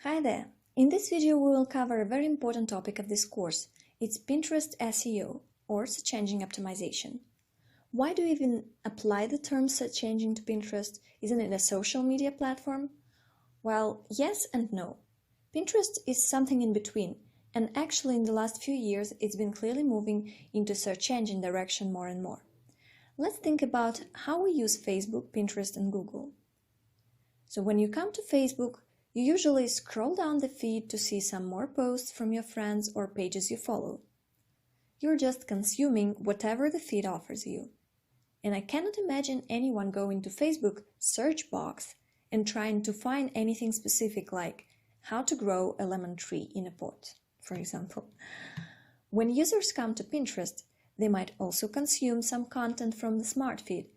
Hi there! In this video we will cover a very important topic of this course. It's Pinterest SEO, or search engine optimization. Why do you even apply the term search engine to Pinterest? Isn't it a social media platform? Well, yes and no. Pinterest is something in between, and actually in the last few years it's been clearly moving into search engine direction more and more. Let's think about how we use Facebook, Pinterest and Google. So when you come to Facebook, you usually scroll down the feed to see some more posts from your friends or pages you follow. You're just consuming whatever the feed offers you. And I cannot imagine anyone going to Facebook search box and trying to find anything specific like how to grow a lemon tree in a pot, for example. When users come to Pinterest, they might also consume some content from the smart feed,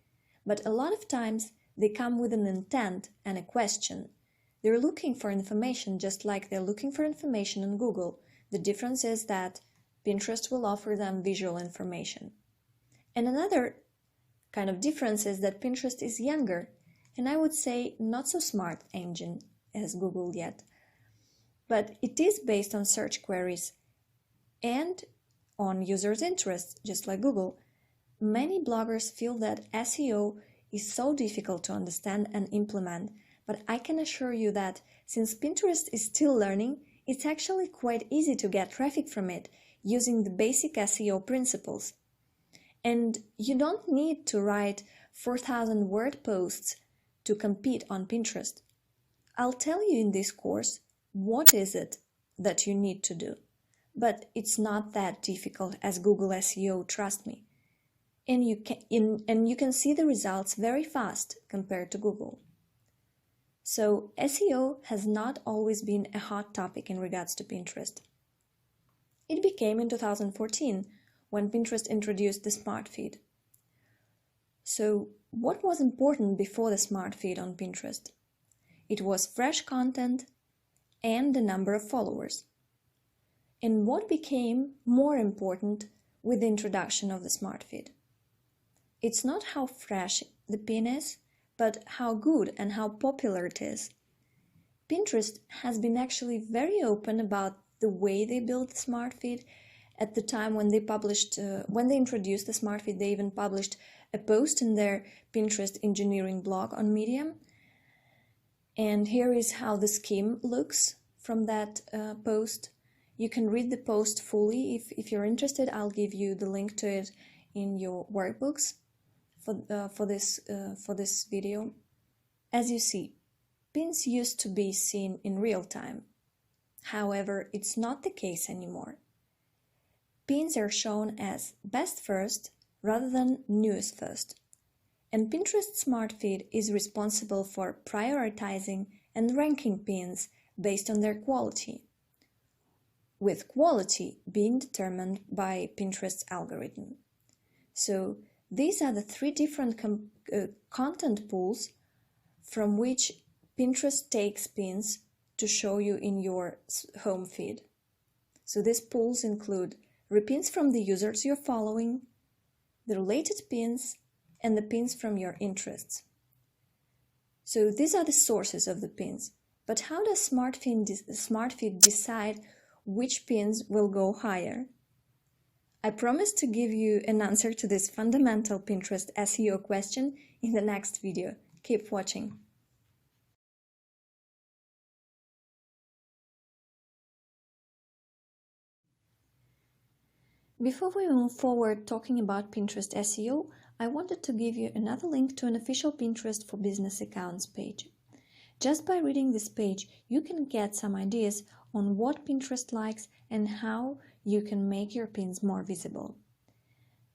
but a lot of times they come with an intent and a question. They're looking for information just like they're looking for information on Google. The difference is that Pinterest will offer them visual information. And another kind of difference is that Pinterest is younger, and I would say not so smart engine as Google yet. But it is based on search queries and on users' interests, just like Google. Many bloggers feel that SEO is so difficult to understand and implement, but I can assure you that since Pinterest is still learning, it's actually quite easy to get traffic from it using the basic SEO principles. And you don't need to write 4,000 word posts to compete on Pinterest. I'll tell you in this course what is it that you need to do, but it's not that difficult as Google SEO, trust me. And you can see the results very fast compared to Google. So SEO has not always been a hot topic in regards to Pinterest. It became in 2014 when Pinterest introduced the smart feed. So what was important before the smart feed on Pinterest? It was fresh content and the number of followers. And what became more important with the introduction of the smart feed? It's not how fresh the pin is, but how good and how popular it is. Pinterest has been actually very open about the way they built the smart feed. At the time when they introduced the smart feed, they even published a post in their Pinterest engineering blog on Medium. And here is how the scheme looks from that post. You can read the post fully. If you're interested, I'll give you the link to it in your workbooks for this video. As you see, pins used to be seen in real time. However, it's not the case anymore. Pins are shown as best first rather than newest first. And Pinterest Smart Feed is responsible for prioritizing and ranking pins based on their quality, with quality being determined by Pinterest's algorithm. So these are the three different content pools from which Pinterest takes pins to show you in your home feed. So these pools include repins from the users you're following, the related pins, and the pins from your interests. So these are the sources of the pins. But how does Smart Feed decide which pins will go higher? I promise to give you an answer to this fundamental Pinterest SEO question in the next video. Keep watching. Before we move forward talking about Pinterest SEO, I wanted to give you another link to an official Pinterest for Business accounts page. Just by reading this page, you can get some ideas on what Pinterest likes and how you can make your pins more visible.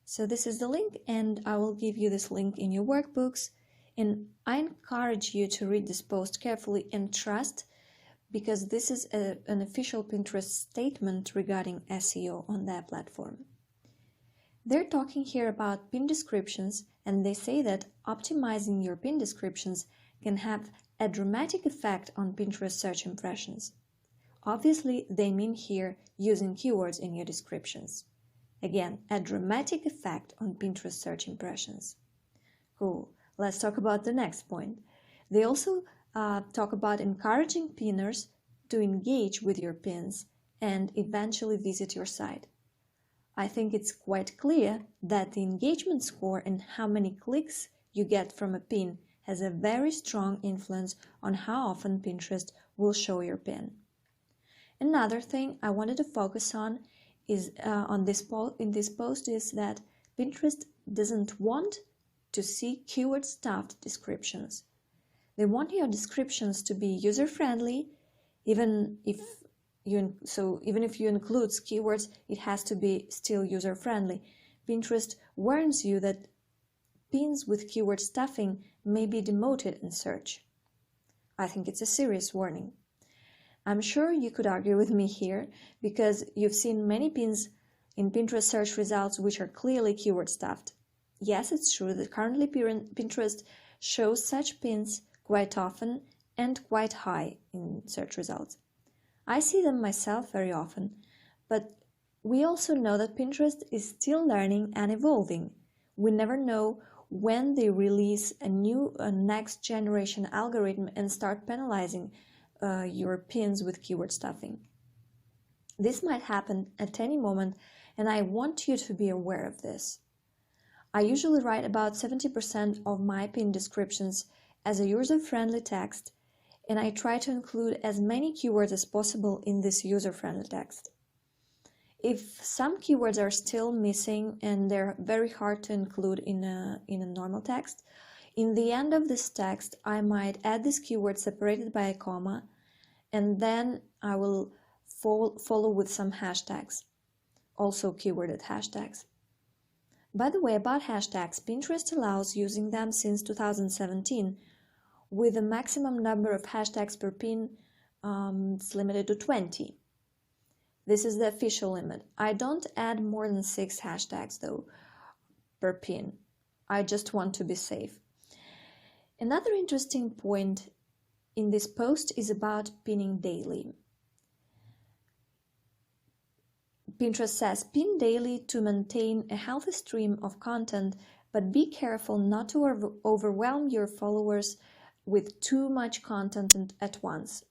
So this is the link, and I will give you this link in your workbooks. And I encourage you to read this post carefully and trust, because this is an official Pinterest statement regarding SEO on their platform. They're talking here about pin descriptions, and they say that optimizing your pin descriptions can have a dramatic effect on Pinterest search impressions. Obviously, they mean here using keywords in your descriptions. Again, a dramatic effect on Pinterest search impressions. Cool. Let's talk about the next point. They also talk about encouraging pinners to engage with your pins and eventually visit your site. I think it's quite clear that the engagement score and how many clicks you get from a pin has a very strong influence on how often Pinterest will show your pin. Another thing I wanted to focus on is in this post is that Pinterest doesn't want to see keyword-stuffed descriptions. They want your descriptions to be user-friendly, even if you include keywords, it has to be still user-friendly. Pinterest warns you that pins with keyword stuffing may be demoted in search. I think it's a serious warning. I'm sure you could argue with me here, because you've seen many pins in Pinterest search results which are clearly keyword stuffed. Yes, it's true that currently Pinterest shows such pins quite often and quite high in search results. I see them myself very often, but we also know that Pinterest is still learning and evolving. We never know when they release a next generation algorithm and start penalizing your pins with keyword stuffing. This might happen at any moment, and I want you to be aware of this. I usually write about 70% of my pin descriptions as a user-friendly text, and I try to include as many keywords as possible in this user-friendly text. If some keywords are still missing and they're very hard to include in a normal text, in the end of this text I might add this keyword separated by a comma, and then I will follow with some hashtags, also keyworded hashtags. By the way, about hashtags, Pinterest allows using them since 2017, with a maximum number of hashtags per pin. It's limited to 20. This is the official limit. I don't add more than 6 hashtags though per pin. I just want to be safe. Another interesting point in this post is about pinning daily. Pinterest says pin daily to maintain a healthy stream of content, but be careful not to overwhelm your followers with too much content at once.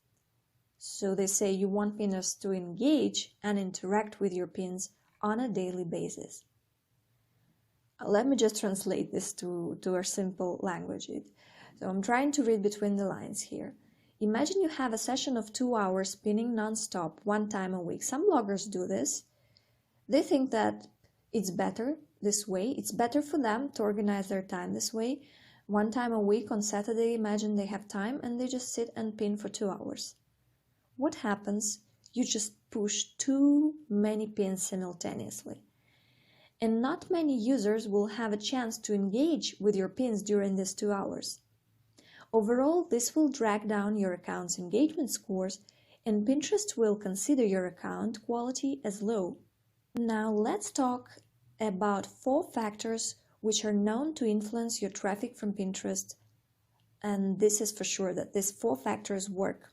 So they say you want pinners to engage and interact with your pins on a daily basis. Let me just translate this to our simple language. So I'm trying to read between the lines here. Imagine you have a session of 2 hours pinning non-stop 1 time a week. Some bloggers do this. They think that it's better this way. It's better for them to organize their time this way. 1 time a week on Saturday, imagine they have time and they just sit and pin for 2 hours. What happens? You just push too many pins simultaneously. And not many users will have a chance to engage with your pins during these 2 hours. Overall, this will drag down your account's engagement scores, and Pinterest will consider your account quality as low. Now let's talk about 4 factors which are known to influence your traffic from Pinterest, and this is for sure that these 4 factors work.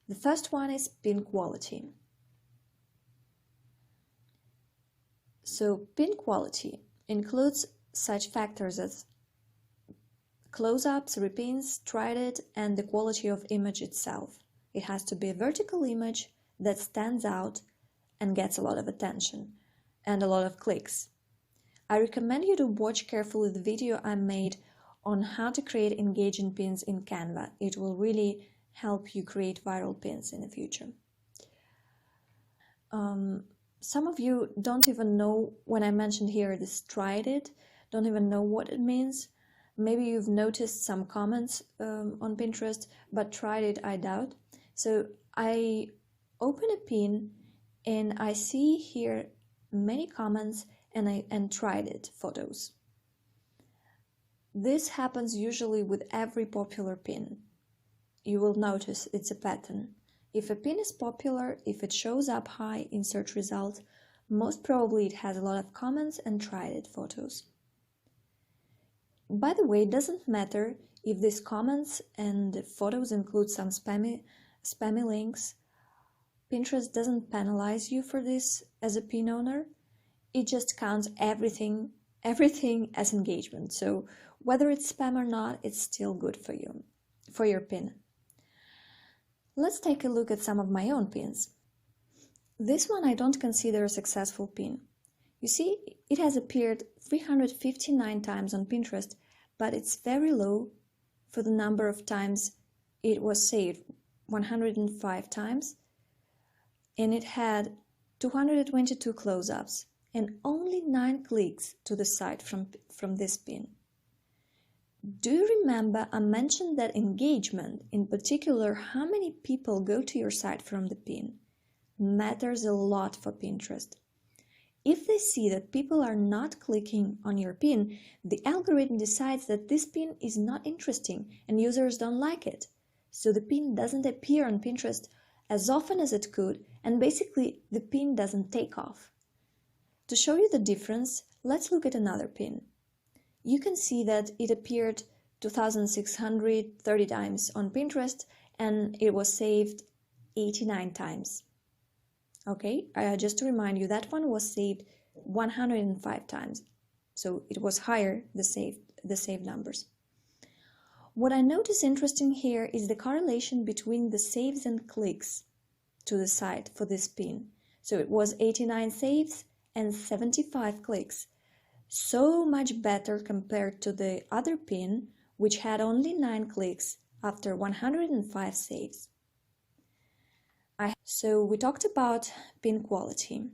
The first one is pin quality. So pin quality includes such factors as close-ups, repins, tried, and the quality of image itself. It has to be a vertical image that stands out and gets a lot of attention and a lot of clicks. I recommend you to watch carefully the video I made on how to create engaging pins in Canva. It will really help you create viral pins in the future. Some of you don't even know, when I mentioned here this tried, don't even know what it means. Maybe you've noticed some comments on Pinterest, but tried it, I doubt. So I open a pin and I see here many comments and tried it photos. This happens usually with every popular pin. You will notice it's a pattern. If a pin is popular, if it shows up high in search results, most probably it has a lot of comments and tried it photos. By the way, it doesn't matter if these comments and photos include some spammy links. Pinterest doesn't penalize you for this as a pin owner. It just counts everything as engagement. So whether it's spam or not, it's still good for you, for your pin. Let's take a look at some of my own pins. This one I don't consider a successful pin. You see, it has appeared 359 times on Pinterest, but it's very low for the number of times it was saved, 105 times, and it had 222 close-ups and only 9 clicks to the site from this pin. Do you remember I mentioned that engagement, in particular how many people go to your site from the pin, matters a lot for Pinterest. If they see that people are not clicking on your pin, the algorithm decides that this pin is not interesting and users don't like it. So the pin doesn't appear on Pinterest as often as it could, and basically the pin doesn't take off. To show you the difference, let's look at another pin. You can see that it appeared 2,630 times on Pinterest and it was saved 89 times. Okay, just to remind you, that one was saved 105 times, so it was higher, the saved numbers. What I notice interesting here is the correlation between the saves and clicks to the site for this pin. So it was 89 saves and 75 clicks, so much better compared to the other pin, which had only 9 clicks after 105 saves. So we talked about pin quality.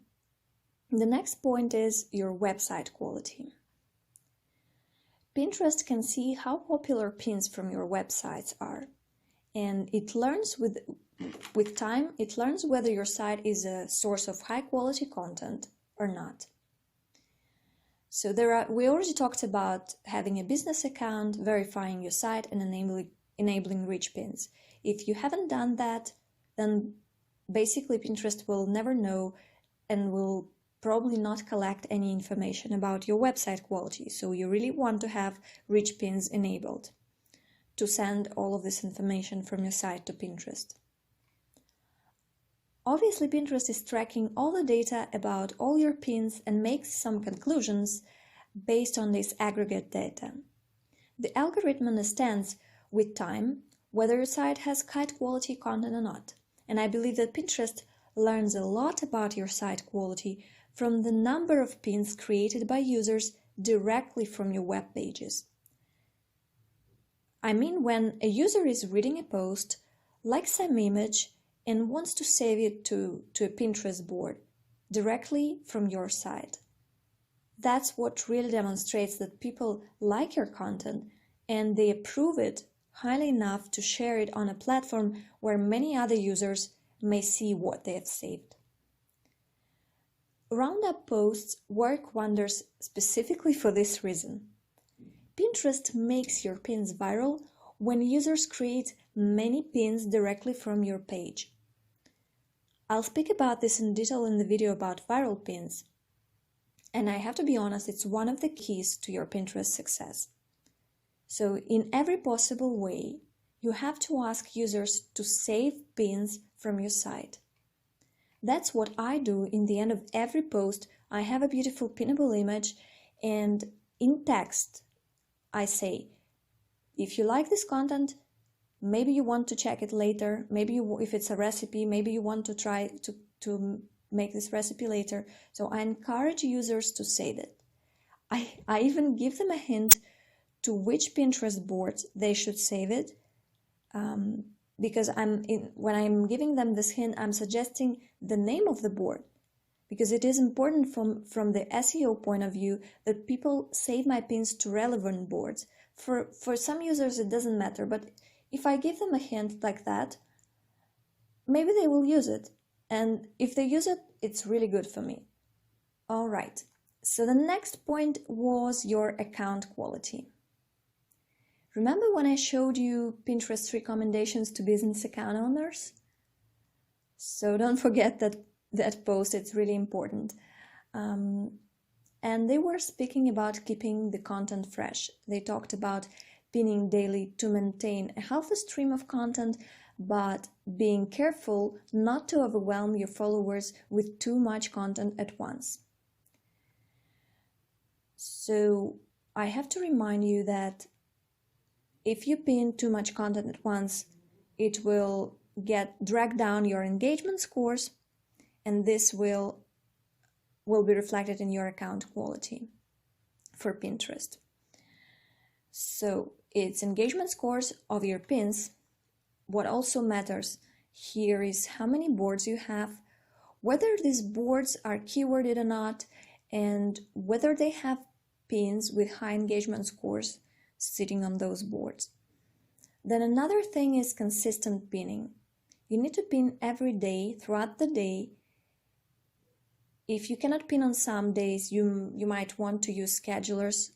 The next point is your website quality. Pinterest can see how popular pins from your websites are, and it learns with time, it learns whether your site is a source of high quality content or not. So we already talked about having a business account, verifying your site, and enabling rich pins. If you haven't done that, then basically Pinterest will never know and will probably not collect any information about your website quality. So you really want to have rich pins enabled to send all of this information from your site to Pinterest. Obviously, Pinterest is tracking all the data about all your pins and makes some conclusions based on this aggregate data. The algorithm understands with time whether your site has high quality content or not. And I believe that Pinterest learns a lot about your site quality from the number of pins created by users directly from your web pages. I mean, when a user is reading a post, likes some image, and wants to save it to a Pinterest board directly from your site. That's what really demonstrates that people like your content and they approve it highly enough to share it on a platform where many other users may see what they have saved. Roundup posts work wonders specifically for this reason. Pinterest makes your pins viral when users create many pins directly from your page. I'll speak about this in detail in the video about viral pins, and I have to be honest, it's one of the keys to your Pinterest success. So in every possible way, you have to ask users to save pins from your site. That's what I do in the end of every post. I have a beautiful pinnable image, and in text, I say, if you like this content, maybe you want to check it later, maybe if it's a recipe, maybe you want to try to make this recipe later. So I encourage users to save it. I even give them a hint to which Pinterest boards they should save it, because when I'm giving them this hint, I'm suggesting the name of the board, because it is important from the SEO point of view that people save my pins to relevant boards. For some users it doesn't matter, but if I give them a hint like that, maybe they will use it, and if they use it, it's really good for me. All right, so the next point was your account quality. Remember when I showed you Pinterest recommendations to business account owners? So don't forget that post, it's really important. And they were speaking about keeping the content fresh. They talked about pinning daily to maintain a healthy stream of content, but being careful not to overwhelm your followers with too much content at once. So I have to remind you that if you pin too much content at once, it will drag down your engagement scores, and this will be reflected in your account quality for Pinterest. So it's engagement scores of your pins. What also matters here is how many boards you have, whether these boards are keyworded or not, and whether they have pins with high engagement scores sitting on those boards. Then another thing is consistent pinning. You need to pin every day, throughout the day. If you cannot pin on some days, you might want to use schedulers.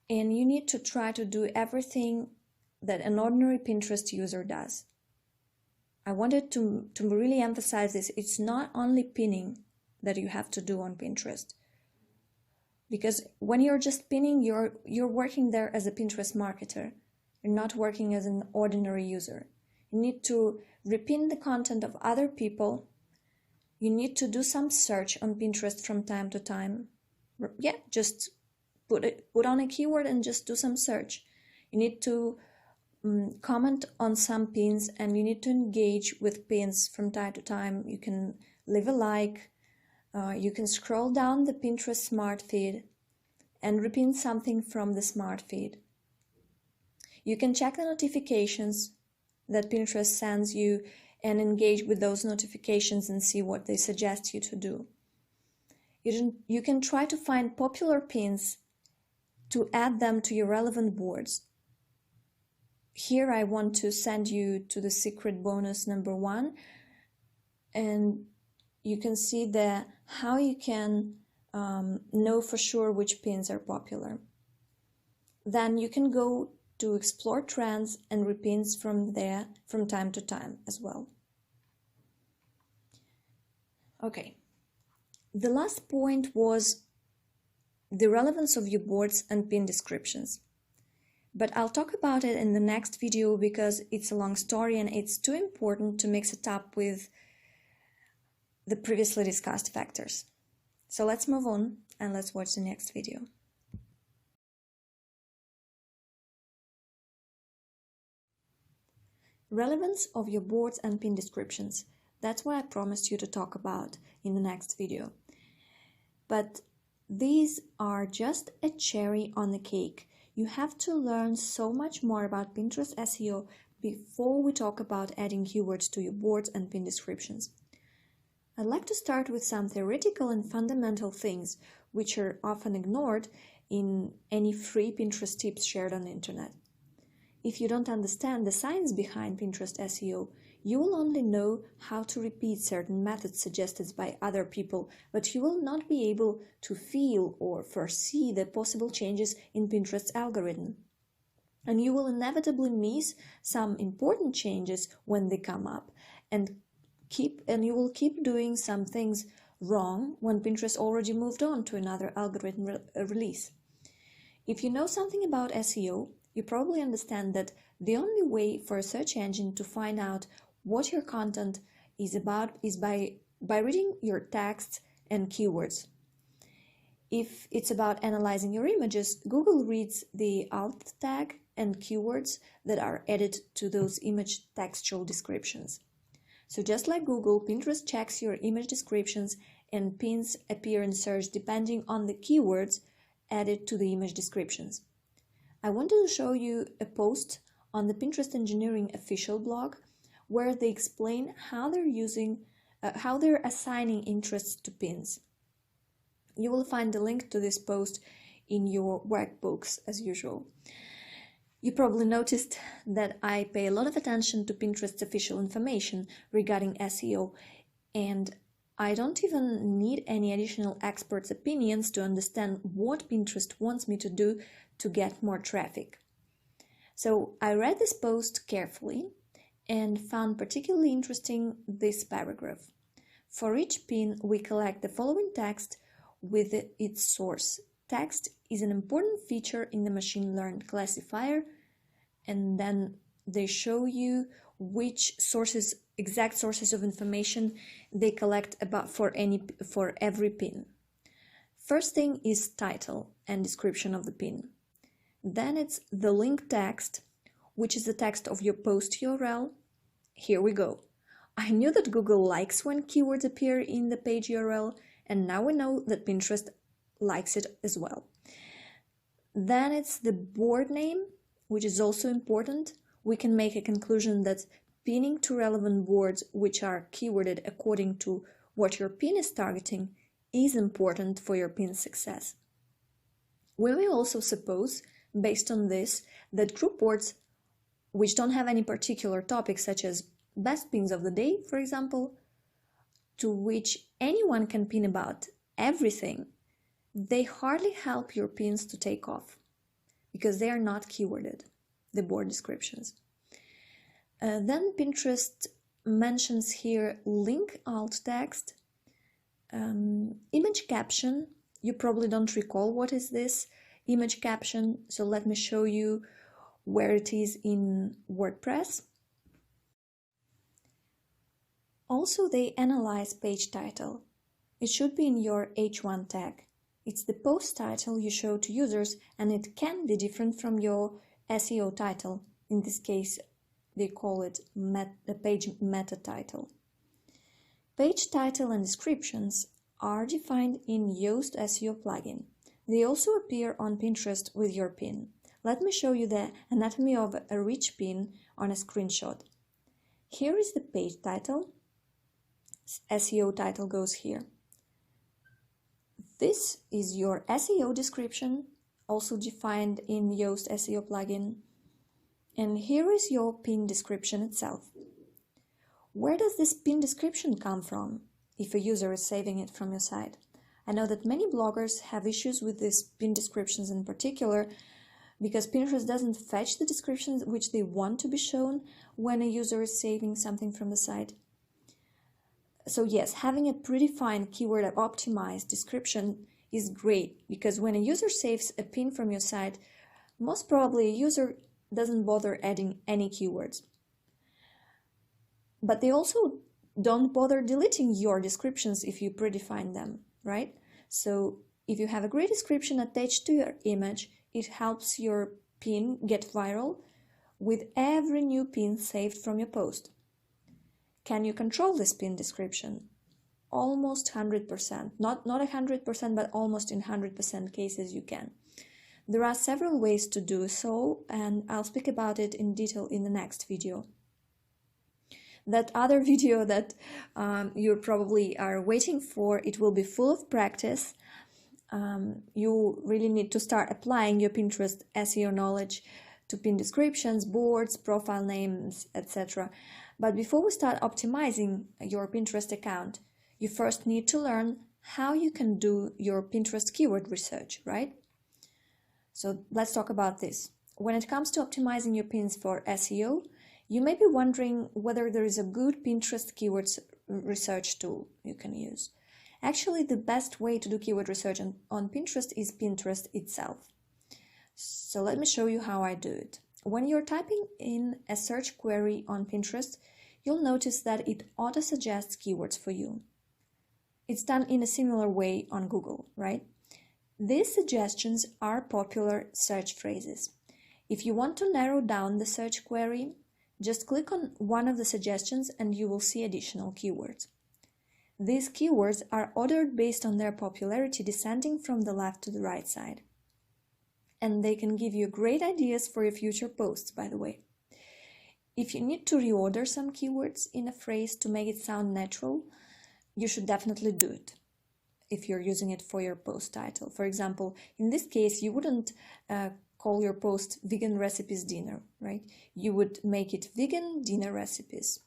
And you need to try to do everything that an ordinary Pinterest user does. I wanted to really emphasize this. It's not only pinning that you have to do on Pinterest. Because when you're just pinning, you're working there as a Pinterest marketer. You're not working as an ordinary user. You need to repin the content of other people. You need to do some search on Pinterest from time to time. Yeah, just put on a keyword and just do some search. You need to comment on some pins, and you need to engage with pins from time to time. You can leave a like. You can scroll down the Pinterest smart feed and repin something from the smart feed. You can check the notifications that Pinterest sends you and engage with those notifications and see what they suggest you to do. You can try to find popular pins to add them to your relevant boards. Here I want to send you to the secret bonus number 1, and you can see how you can know for sure which pins are popular. Then you can go to explore trends and repins from there from time to time as well. Okay, the last point was the relevance of your boards and pin descriptions. But I'll talk about it in the next video because it's a long story and it's too important to mix it up with the previously discussed factors. So let's move on and let's watch the next video. Relevance of your boards and pin descriptions. That's what I promised you to talk about in the next video. But these are just a cherry on the cake. You have to learn so much more about Pinterest SEO before we talk about adding keywords to your boards and pin descriptions. I'd like to start with some theoretical and fundamental things which are often ignored in any free Pinterest tips shared on the internet. If you don't understand the science behind Pinterest SEO, you will only know how to repeat certain methods suggested by other people, but you will not be able to feel or foresee the possible changes in Pinterest's algorithm. And you will inevitably miss some important changes when they come up, and you will keep doing some things wrong when Pinterest already moved on to another algorithm release. If you know something about SEO, you probably understand that the only way for a search engine to find out what your content is about is by reading your text and keywords. If it's about analyzing your images, Google reads the alt tag and keywords that are added to those image textual descriptions. So just like Google, Pinterest checks your image descriptions and pins appear in search depending on the keywords added to the image descriptions. I wanted to show you a post on the Pinterest Engineering official blog where they explain how they're assigning interests to pins. You will find the link to this post in your workbooks as usual. You probably noticed that I pay a lot of attention to Pinterest's official information regarding SEO, and I don't even need any additional experts' opinions to understand what Pinterest wants me to do to get more traffic. So I read this post carefully and found particularly interesting this paragraph. For each pin, we collect the following text with its source. Text is an important feature in the machine learned classifier, and then they show you which exact sources of information they collect about for every pin. First thing is title and description of the pin. Then it's the link text, which is the text of your post URL. Here we go. I knew that Google likes when keywords appear in the page URL, and now we know that Pinterest likes it as well. Then it's the board name, which is also important. We can make a conclusion that pinning to relevant boards which are keyworded according to what your pin is targeting is important for your pin's success. We may also suppose, based on this, that group boards which don't have any particular topic, such as best pins of the day, for example, to which anyone can pin about everything, they hardly help your pins to take off because they are not keyworded, the board descriptions. Then Pinterest mentions here link alt text, image caption. You probably don't recall what is this image caption, so let me show you where it is in WordPress. Also, they analyze page title. It should be in your H1 tag. It's the post title you show to users, and it can be different from your SEO title. In this case, they call it the page meta title. Page title and descriptions are defined in Yoast SEO plugin. They also appear on Pinterest with your pin. Let me show you the anatomy of a rich pin on a screenshot. Here is the page title. SEO title goes here. This is your SEO description, also defined in Yoast SEO plugin. And here is your pin description itself. Where does this pin description come from if a user is saving it from your site? I know that many bloggers have issues with these pin descriptions in particular because Pinterest doesn't fetch the descriptions which they want to be shown when a user is saving something from the site. So yes, having a predefined keyword optimized description is great because when a user saves a pin from your site, most probably a user doesn't bother adding any keywords. But they also don't bother deleting your descriptions if you predefine them, right? So if you have a great description attached to your image, it helps your pin get viral with every new pin saved from your post. Can you control this pin description? Almost 100%. Not 100%, but almost in 100% cases you can. There are several ways to do so, and I'll speak about it in detail in the next video. That other video that you probably are waiting for, it will be full of practice. You really need to start applying your Pinterest SEO knowledge to pin descriptions, boards, profile names, etc. But before we start optimizing your Pinterest account, you first need to learn how you can do your Pinterest keyword research, right? So let's talk about this. When it comes to optimizing your pins for SEO, you may be wondering whether there is a good Pinterest keywords research tool you can use. Actually, the best way to do keyword research on Pinterest is Pinterest itself. So let me show you how I do it. When you're typing in a search query on Pinterest, you'll notice that it auto-suggests keywords for you. It's done in a similar way on Google, right? These suggestions are popular search phrases. If you want to narrow down the search query, just click on one of the suggestions and you will see additional keywords. These keywords are ordered based on their popularity descending from the left to the right side. And they can give you great ideas for your future posts, by the way. If you need to reorder some keywords in a phrase to make it sound natural, you should definitely do it if you're using it for your post title. For example, in this case, you wouldn't call your post vegan recipes dinner, right? You would make it vegan dinner recipes.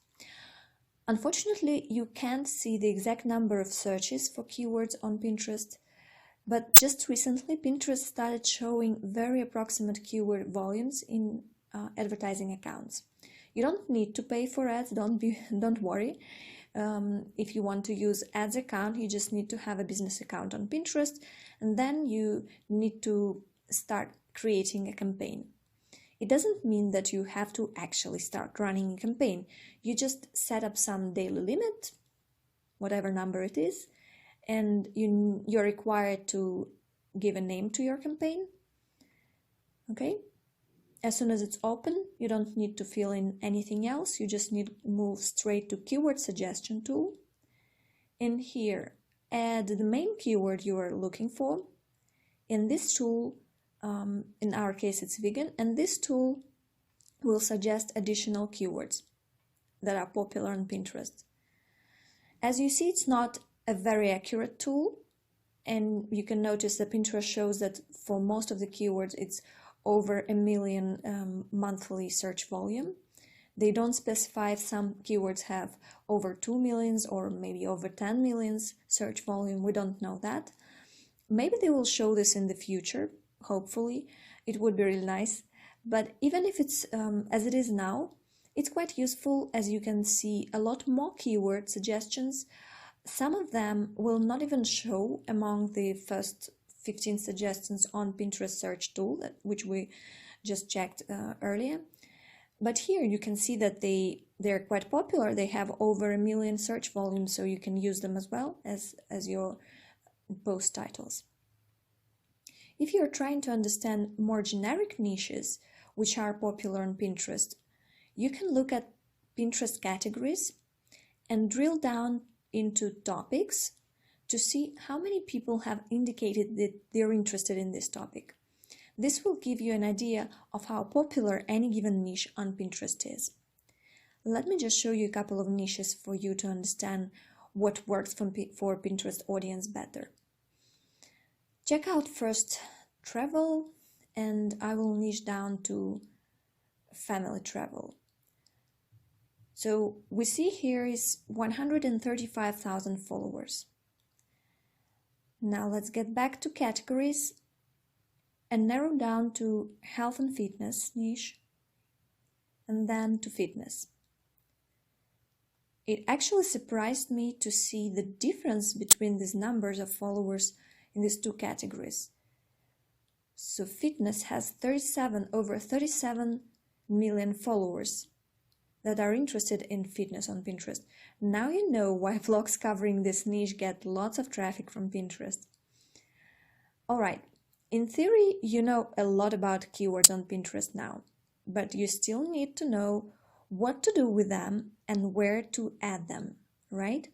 Unfortunately, you can't see the exact number of searches for keywords on Pinterest, but just recently Pinterest started showing very approximate keyword volumes in advertising accounts. You don't need to pay for ads, don't worry. If you want to use ads account, you just need to have a business account on Pinterest, and then you need to start creating a campaign. It doesn't mean that you have to actually start running a campaign. You just set up some daily limit, whatever number it is, and you're required to give a name to your campaign. Okay? As soon as it's open, you don't need to fill in anything else. You just need to move straight to keyword suggestion tool. In here, add the main keyword you are looking for. In this tool, in our case it's vegan, and this tool will suggest additional keywords that are popular on Pinterest. As you see, it's not a very accurate tool, and you can notice that Pinterest shows that for most of the keywords it's over 1 million monthly search volume. They don't specify if some keywords have over 2 millions or maybe over 10 millions search volume. We don't know that. Maybe they will show this in the future, hopefully. It would be really nice. But even if it's as it is now, it's quite useful. As you can see, a lot more keyword suggestions. Some of them will not even show among the first 15 suggestions on Pinterest search tool, which we just checked earlier. But here you can see that they're quite popular. They have over 1 million search volume, so you can use them as well as your post titles. If you're trying to understand more generic niches which are popular on Pinterest, you can look at Pinterest categories and drill down into topics to see how many people have indicated that they're interested in this topic. This will give you an idea of how popular any given niche on Pinterest is. Let me just show you a couple of niches for you to understand what works for Pinterest audience better. Check out first travel, and I will niche down to family travel. So we see here is 135,000 followers. Now let's get back to categories and narrow down to health and fitness niche, and then to fitness. It actually surprised me to see the difference between these numbers of followers in these two categories. So fitness has over 37 million followers that are interested in fitness on Pinterest. Now you know why vlogs covering this niche get lots of traffic from Pinterest. Alright, in theory you know a lot about keywords on Pinterest now, but you still need to know what to do with them and where to add them, right?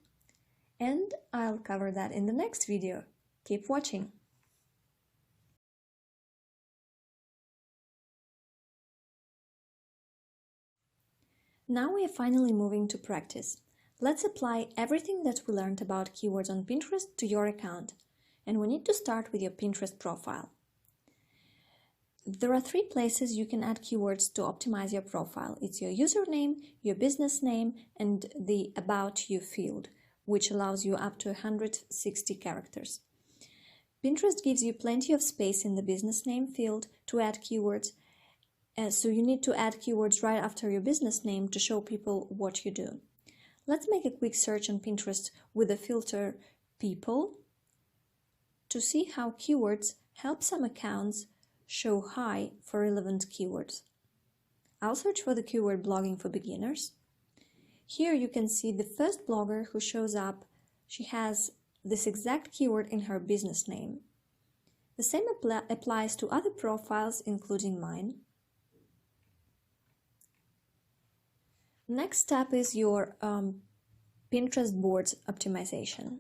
And I'll cover that in the next video. Keep watching! Now we are finally moving to practice. Let's apply everything that we learned about keywords on Pinterest to your account. And we need to start with your Pinterest profile. There are 3 places you can add keywords to optimize your profile. It's your username, your business name, and the About You field, which allows you up to 160 characters. Pinterest gives you plenty of space in the business name field to add keywords, so you need to add keywords right after your business name to show people what you do. Let's make a quick search on Pinterest with the filter People to see how keywords help some accounts show high for relevant keywords. I'll search for the keyword blogging for beginners. Here you can see the first blogger who shows up. She has this exact keyword in her business name. The same applies to other profiles, including mine. Next step is your Pinterest boards optimization.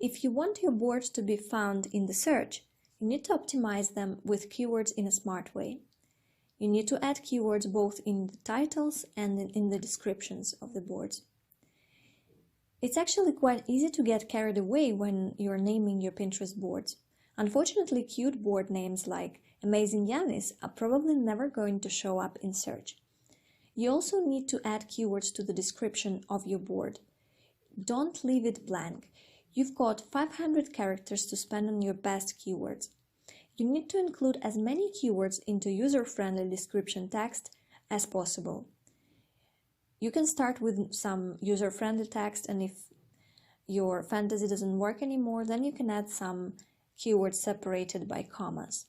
If you want your boards to be found in the search, you need to optimize them with keywords in a smart way. You need to add keywords both in the titles and in the descriptions of the boards. It's actually quite easy to get carried away when you're naming your Pinterest boards. Unfortunately, cute board names like Amazing Yummies are probably never going to show up in search. You also need to add keywords to the description of your board. Don't leave it blank. You've got 500 characters to spend on your best keywords. You need to include as many keywords into user-friendly description text as possible. You can start with some user-friendly text, and if your fantasy doesn't work anymore, then you can add some keywords separated by commas.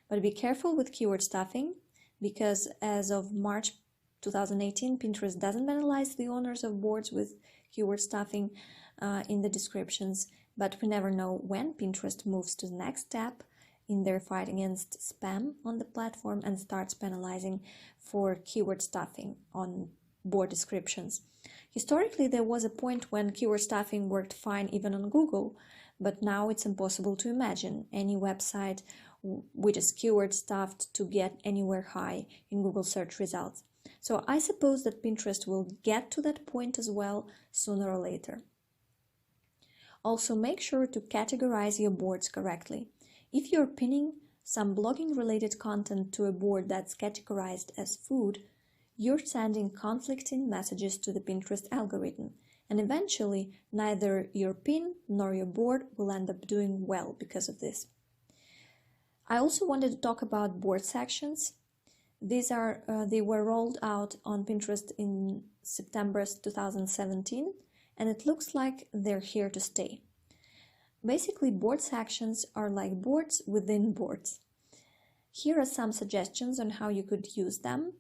But be careful with keyword stuffing, because as of March 2018, Pinterest doesn't penalize the owners of boards with keyword stuffing in the descriptions, but we never know when Pinterest moves to the next step in their fight against spam on the platform and starts penalizing for keyword stuffing on board descriptions. Historically, there was a point when keyword stuffing worked fine even on Google, but now it's impossible to imagine any website which is keyword stuffed to get anywhere high in Google search results. So I suppose that Pinterest will get to that point as well sooner or later. Also, make sure to categorize your boards correctly. If you're pinning some blogging related content to a board that's categorized as food, you're sending conflicting messages to the Pinterest algorithm, and eventually neither your pin nor your board will end up doing well because of this. I also wanted to talk about board sections. They were rolled out on Pinterest in September 2017, and it looks like they're here to stay. Basically, board sections are like boards within boards. Here are some suggestions on how you could use them.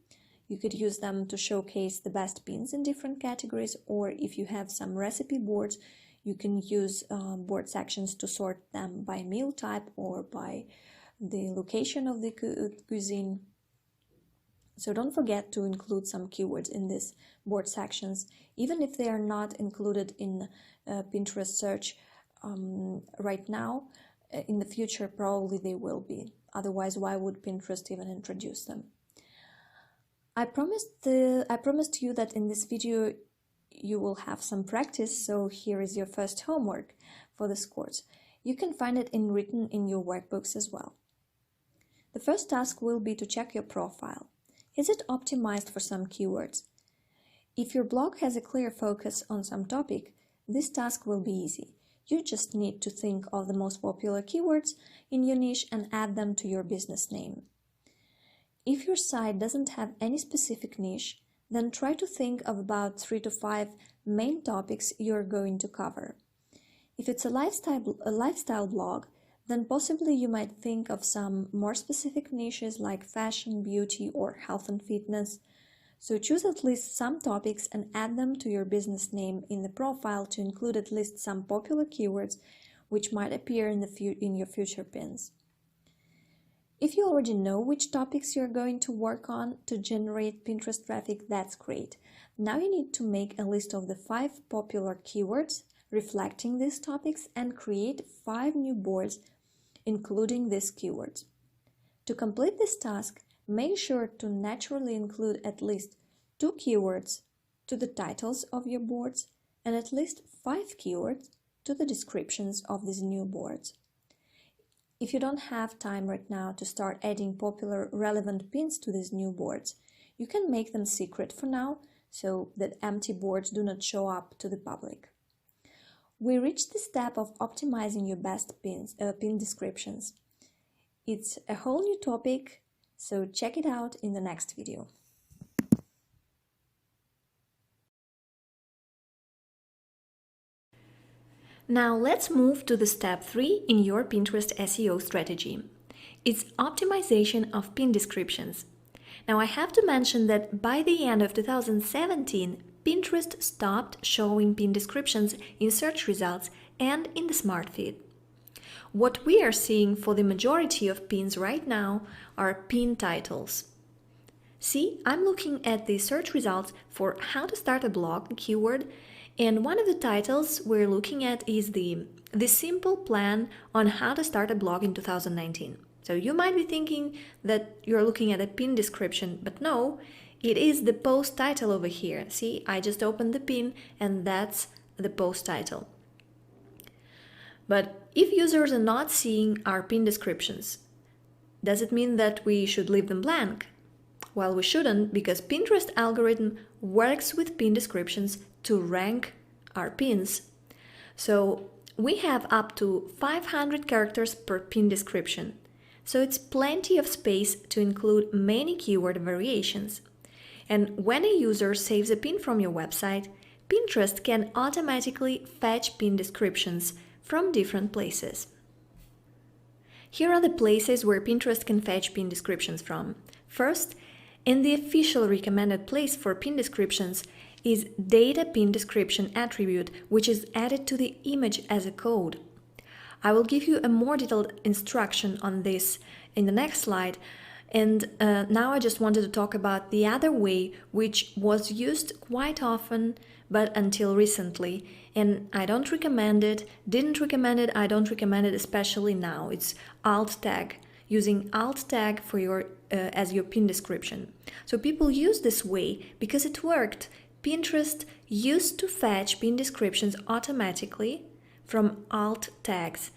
You could use them to showcase the best pins in different categories, or if you have some recipe boards, you can use board sections to sort them by meal type or by the location of the cuisine. So don't forget to include some keywords in these board sections, even if they are not included in Pinterest search right now. In the future, probably they will be. Otherwise, why would Pinterest even introduce them? I promised you that in this video you will have some practice, so here is your first homework for this course. You can find it written in your workbooks as well. The first task will be to check your profile. Is it optimized for some keywords? If your blog has a clear focus on some topic, this task will be easy. You just need to think of the most popular keywords in your niche and add them to your business name. If your site doesn't have any specific niche, then try to think of about 3 to 5 main topics you're going to cover. If it's a lifestyle blog, then possibly you might think of some more specific niches like fashion, beauty, or health and fitness. So choose at least some topics and add them to your business name in the profile to include at least some popular keywords which might appear in your future pins. If you already know which topics you're going to work on to generate Pinterest traffic, that's great. Now you need to make a list of the 5 popular keywords reflecting these topics and create 5 new boards including these keywords. To complete this task, make sure to naturally include at least 2 keywords to the titles of your boards and at least 5 keywords to the descriptions of these new boards. If you don't have time right now to start adding popular relevant pins to these new boards, you can make them secret for now so that empty boards do not show up to the public. We reached the step of optimizing your best pin descriptions. It's a whole new topic, so check it out in the next video. Now let's move to the step 3 in your Pinterest SEO strategy. It's optimization of pin descriptions. Now I have to mention that by the end of 2017, Pinterest stopped showing pin descriptions in search results and in the Smart Feed. What we are seeing for the majority of pins right now are pin titles. See, I'm looking at the search results for how to start a blog keyword, and one of the titles we're looking at is the simple plan on how to start a blog in 2019. So you might be thinking that you're looking at a pin description, but no, it is the post title over here. See, I just opened the pin and that's the post title. But if users are not seeing our pin descriptions, does it mean that we should leave them blank? Well, we shouldn't, because Pinterest algorithm works with pin descriptions to rank our pins. So we have up to 500 characters per pin description. So it's plenty of space to include many keyword variations. And when a user saves a pin from your website, Pinterest can automatically fetch pin descriptions from different places. Here are the places where Pinterest can fetch pin descriptions from. First, and the official recommended place for pin descriptions is data pin description attribute, which is added to the image as a code. I will give you a more detailed instruction on this in the next slide. And now I just wanted to talk about the other way, which was used quite often, but until recently. And I don't recommend it, didn't recommend it, I don't recommend it, especially now. It's alt tag, using alt tag for your as your pin description. So people use this way because it worked. Pinterest used to fetch pin descriptions automatically from alt tags.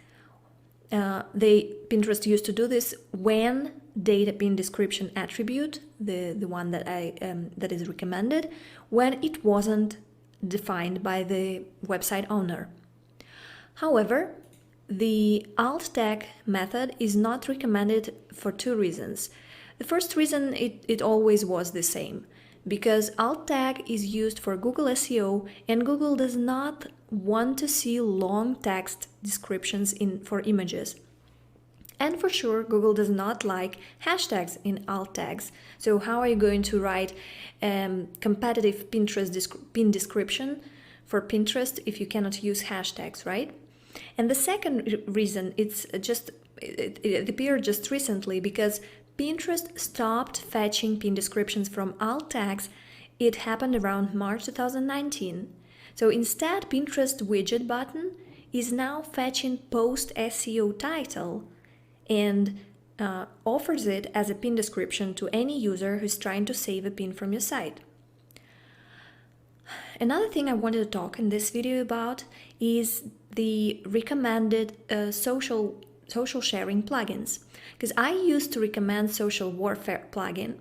Pinterest used to do this when data pin description attribute, the one that that is recommended, when it wasn't defined by the website owner. However, the alt tag method is not recommended for two reasons. The first reason, it always was the same, because alt tag is used for Google SEO, and Google does not want to see long text descriptions for images. And for sure, Google does not like hashtags in alt tags. So how are you going to write competitive Pinterest pin description for Pinterest if you cannot use hashtags, right? And the second reason, it appeared just recently because Pinterest stopped fetching pin descriptions from alt tags. It happened around March 2019. So instead, Pinterest widget button is now fetching post SEO title and offers it as a pin description to any user who's trying to save a pin from your site. Another thing I wanted to talk in this video about is the recommended social sharing plugins, because I used to recommend Social Warfare plugin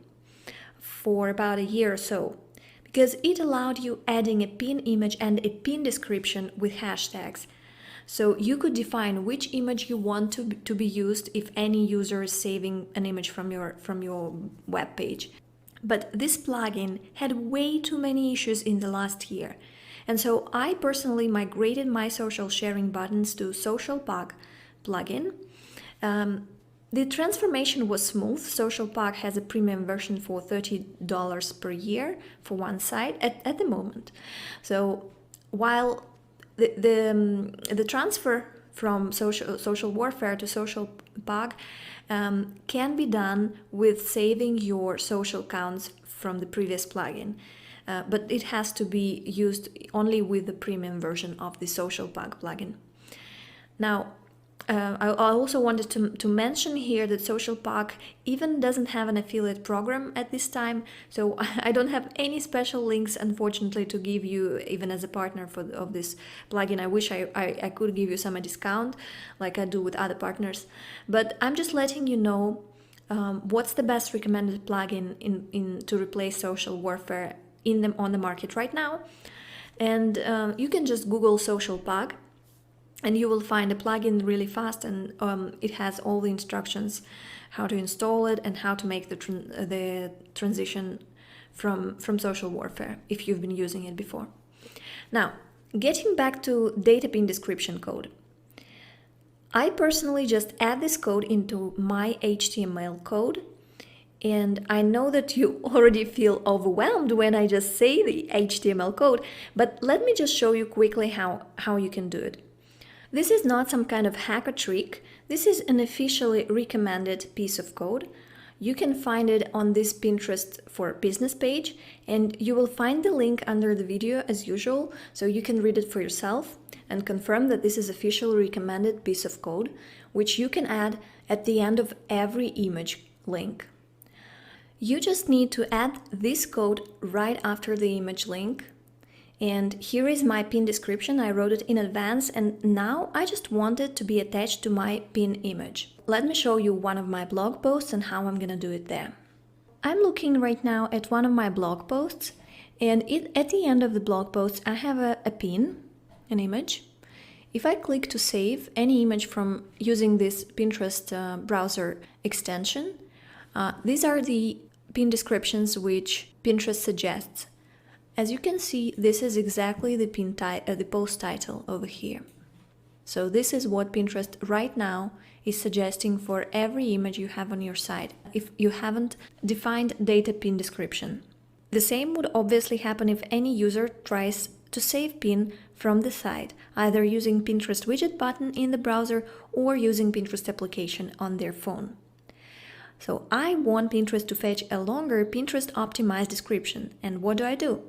for about a year or so, because it allowed you adding a pin image and a pin description with hashtags. So you could define which image you want to be used if any user is saving an image from your web page. But this plugin had way too many issues in the last year. And so I personally migrated my social sharing buttons to Social Pug plugin. The transformation was smooth. Social Pug has a premium version for $30 per year for one site at the moment. So while the transfer from social warfare to Social Pug can be done with saving your social accounts from the previous plugin, but it has to be used only with the premium version of the Social Pug plugin. Now, I also wanted to mention here that Social Pug even doesn't have an affiliate program at this time, so I don't have any special links, unfortunately, to give you even as a partner of this plugin. I wish I could give you some discount like I do with other partners, but I'm just letting you know what's the best recommended plugin to replace Social Warfare on the market right now. And you can just Google Social Pug, and you will find a plugin really fast, and it has all the instructions how to install it and how to make the transition from Social Warfare if you've been using it before. Now, getting back to data pin description code. I personally just add this code into my HTML code, and I know that you already feel overwhelmed when I just say the HTML code, but let me just show you quickly how you can do it. This is not some kind of hacker trick. This is an officially recommended piece of code. You can find it on this Pinterest for Business page, and you will find the link under the video as usual, so you can read it for yourself and confirm that this is officially recommended piece of code, which you can add at the end of every image link. You just need to add this code right after the image link. And here is my pin description. I wrote it in advance, and now I just want it to be attached to my pin image. Let me show you one of my blog posts and how I'm gonna do it there. I'm looking right now at one of my blog posts, and at the end of the blog post I have a pin, an image. If I click to save any image from using this Pinterest browser extension, these are the pin descriptions which Pinterest suggests. As you can see, this is exactly the post title over here. So this is what Pinterest right now is suggesting for every image you have on your site if you haven't defined data pin description. The same would obviously happen if any user tries to save pin from the site, either using Pinterest widget button in the browser or using Pinterest application on their phone. So I want Pinterest to fetch a longer Pinterest optimized description. And what do?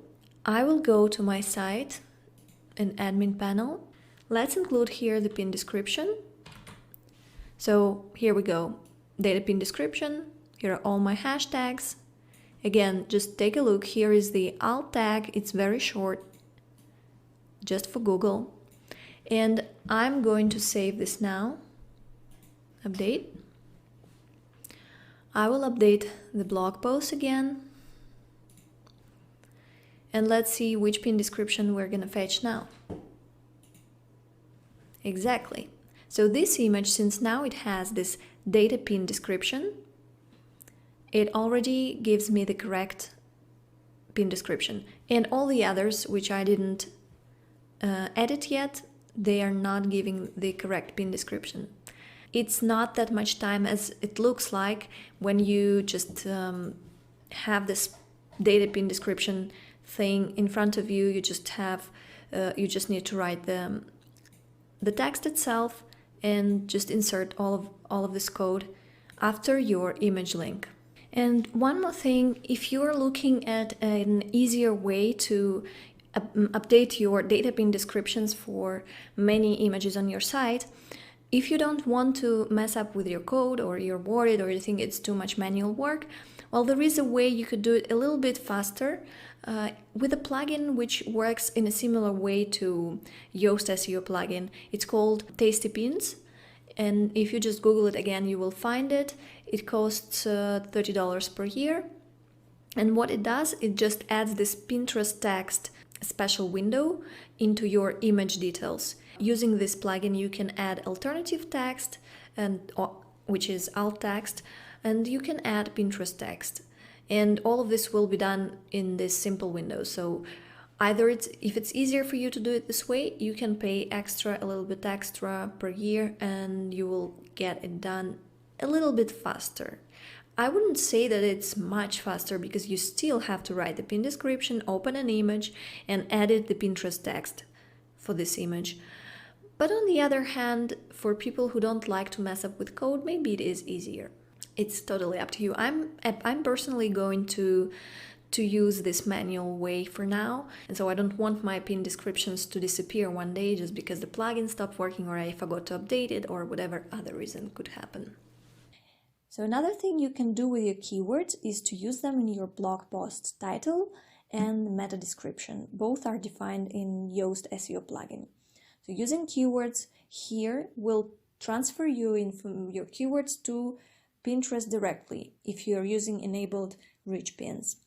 I will go to my site, an admin panel. Let's include here the pin description. So here we go, data pin description. Here are all my hashtags. Again, just take a look. Here is the alt tag. It's very short, just for Google. And I'm going to save this now. Update. I will update the blog post again. And let's see which pin description we're going to fetch now. Exactly. So this image, since now it has this data pin description, it already gives me the correct pin description. And all the others, which I didn't edit yet, they are not giving the correct pin description. It's not that much time as it looks like when you just have this data pin description thing in front of you. You just have, you just need to write the text itself and just insert all of this code after your image link. And one more thing, if you are looking at an easier way to update your data pin descriptions for many images on your site, if you don't want to mess up with your code, or you're worried, or you think it's too much manual work, well, there is a way you could do it a little bit faster with a plugin which works in a similar way to Yoast SEO plugin. It's called Tasty Pins, and if you just Google it again, you will find it. It costs $30 per year, and what it does, it just adds this Pinterest text special window into your image details. Using this plugin, you can add alternative text, which is alt text, and you can add Pinterest text. And all of this will be done in this simple window. So either if it's easier for you to do it this way, you can pay a little bit extra per year, and you will get it done a little bit faster. I wouldn't say that it's much faster, because you still have to write the pin description, open an image, and edit the Pinterest text for this image. But on the other hand, for people who don't like to mess up with code, maybe it is easier. It's totally up to you. I'm personally going to use this manual way for now, and so I don't want my pin descriptions to disappear one day just because the plugin stopped working, or I forgot to update it, or whatever other reason could happen. So another thing you can do with your keywords is to use them in your blog post title and meta description. Both are defined in Yoast SEO plugin. So using keywords here will transfer you in from your keywords to Pinterest directly if you're using enabled rich pins.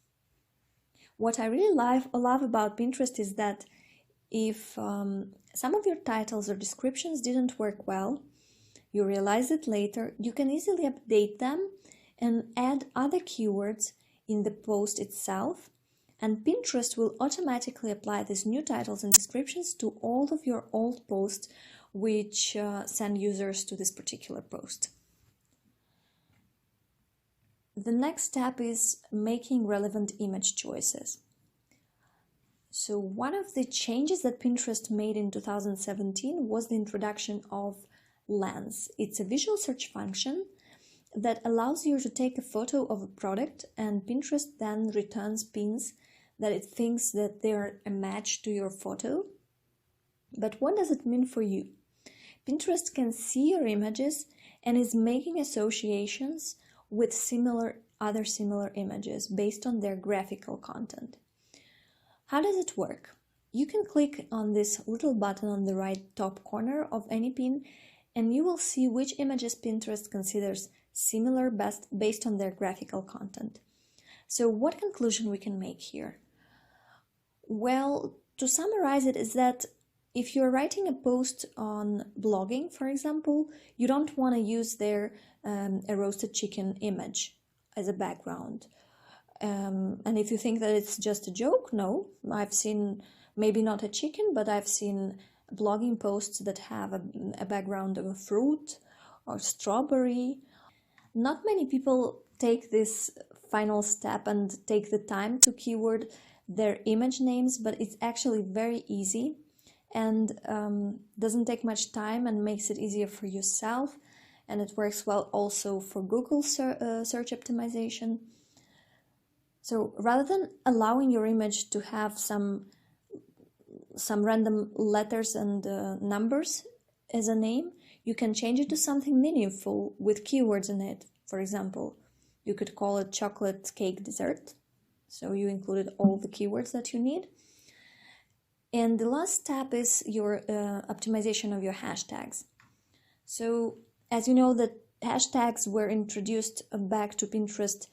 What I really love about Pinterest is that if some of your titles or descriptions didn't work well, you realize it later, you can easily update them and add other keywords in the post itself, and Pinterest will automatically apply these new titles and descriptions to all of your old posts which send users to this particular post. The next step is making relevant image choices. So one of the changes that Pinterest made in 2017 was the introduction of Lens. It's a visual search function that allows you to take a photo of a product, and Pinterest then returns pins that it thinks that they're a match to your photo. But what does it mean for you? Pinterest can see your images and is making associations with other similar images based on their graphical content. How does it work? You can click on this little button on the right top corner of any pin, and you will see which images Pinterest considers similar based on their graphical content. So what conclusion we can make here? Well, to summarize it is that if you're writing a post on blogging, for example, you don't want to use there a roasted chicken image as a background. And if you think that it's just a joke, no. I've seen, maybe not a chicken, but I've seen blogging posts that have a background of a fruit or strawberry. Not many people take this final step and take the time to keyword their image names, but it's actually very easy and doesn't take much time and makes it easier for yourself, and it works well also for Google search optimization. So rather than allowing your image to have some random letters and numbers as a name, you can change it to something meaningful with keywords in it. For example, you could call it chocolate cake dessert. So you included all the keywords that you need. And the last step is your optimization of your hashtags. So as you know, that hashtags were introduced back to Pinterest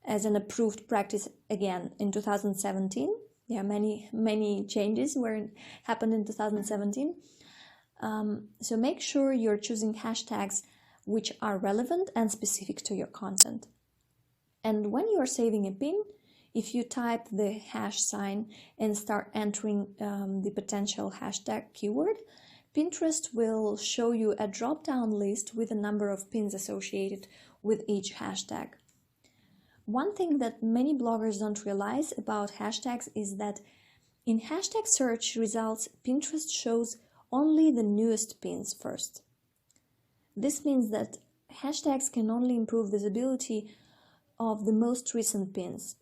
as an approved practice again in 2017. Yeah, many changes happened in 2017. So make sure you're choosing hashtags which are relevant and specific to your content. And when you're saving a pin, if you type the hash sign and start entering the potential hashtag keyword, Pinterest will show you a drop-down list with a number of pins associated with each hashtag. One thing that many bloggers don't realize about hashtags is that in hashtag search results, Pinterest shows only the newest pins first. This means that hashtags can only improve visibility of the most recent pins.